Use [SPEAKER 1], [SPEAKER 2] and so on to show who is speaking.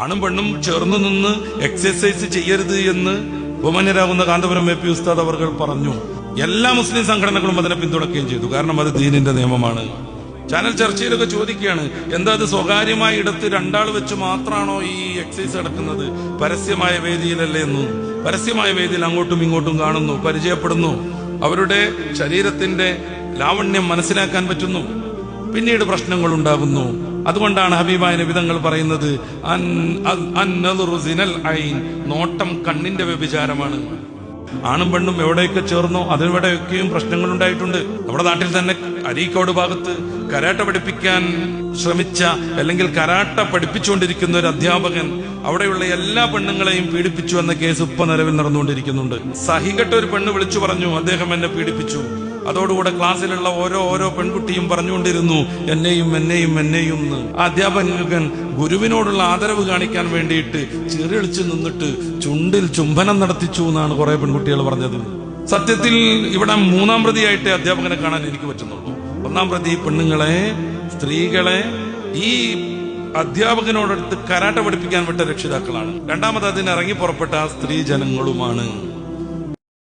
[SPEAKER 1] ആണും പെണ്ണും ചേർന്ന് നിന്ന് എക്സസൈസ് ചെയ്യരുത് എന്ന് ബഹുമാന്യരാകുന്ന കാന്തപുരം എ പി ഉസ്താദ് അവർ പറഞ്ഞു. എല്ലാ മുസ്ലിം സംഘടനകളും അതിനെ പിന്തുണയ്ക്കുകയും ചെയ്തു. കാരണം അത് ദീനിന്റെ നിയമമാണ്. ചാനൽ ചർച്ചയിലൊക്കെ ചോദിക്കുകയാണ്, എന്താ അത് സ്വകാര്യമായ ഇടത്ത് രണ്ടാൾ വെച്ച് മാത്രമാണോ ഈ എക്സസൈസ് നടക്കുന്നത്, പരസ്യമായ വേദിയിലല്ലേ എന്ന്? പരസ്യമായ വേദിയിൽ അങ്ങോട്ടും ഇങ്ങോട്ടും കാണുന്നു, പരിചയപ്പെടുന്നു, അവരുടെ ശരീരത്തിന്റെ ലാവണ്യം മനസ്സിലാക്കാൻ പറ്റുന്നു, പിന്നീട് പ്രശ്നങ്ങൾ ഉണ്ടാകുന്നു. അതുകൊണ്ടാണ് ഹബീബായ നബി തങ്ങൾ പറയുന്നത്, നോട്ടം കണ്ണിന്റെ വ്യഭിചാരമാണ്. ആണും പെണ്ണും എവിടെയൊക്കെ ചേർന്നോ അതിനിവിടെയൊക്കെയും പ്രശ്നങ്ങൾ ഉണ്ടായിട്ടുണ്ട്. നമ്മുടെ നാട്ടിൽ തന്നെ അരീക്കോട് ഭാഗത്ത് കരാട്ട പഠിപ്പിക്കാൻ ശ്രമിച്ച, അല്ലെങ്കിൽ കരാട്ട പഠിപ്പിച്ചുകൊണ്ടിരിക്കുന്ന ഒരു അധ്യാപകൻ അവിടെയുള്ള എല്ലാ പെണ്ണുങ്ങളെയും പീഡിപ്പിച്ചു എന്ന കേസ് ഇപ്പൊ നിലവിൽ നടന്നുകൊണ്ടിരിക്കുന്നുണ്ട്. സഹികെട്ട ഒരു പെണ്ണ് വിളിച്ചു പറഞ്ഞു, അദ്ദേഹം എന്നെ പീഡിപ്പിച്ചു. അതോടുകൂടെ ക്ലാസ്സിലുള്ള ഓരോ പെൺകുട്ടിയും പറഞ്ഞുകൊണ്ടിരുന്നു, എന്നെയും എന്നെയും എന്നെയും എന്ന്. ആ അധ്യാപകൻ ഗുരുവിനോടുള്ള ആദരവ് കാണിക്കാൻ വേണ്ടിയിട്ട് ചിറിളിച്ചു നിന്നിട്ട് ചുണ്ടിൽ ചുംബനം നടത്തിച്ചു എന്നാണ് കുറെ പെൺകുട്ടികൾ പറഞ്ഞത്. സത്യത്തിൽ ഇവിടെ മൂന്നാം പ്രതിയായിട്ട് അധ്യാപകനെ കാണാൻ എനിക്ക് പറ്റുന്നുള്ളൂ. ഒന്നാം പ്രതി പെണ്ണുങ്ങളെ, സ്ത്രീകളെ ഈ അധ്യാപകനോടടുത്ത് കരാട്ട പഠിപ്പിക്കാൻ വിട്ട രക്ഷിതാക്കളാണ്. രണ്ടാമത് അതിന് ഇറങ്ങി പുറപ്പെട്ട ആ സ്ത്രീ ജനങ്ങളുമാണ്.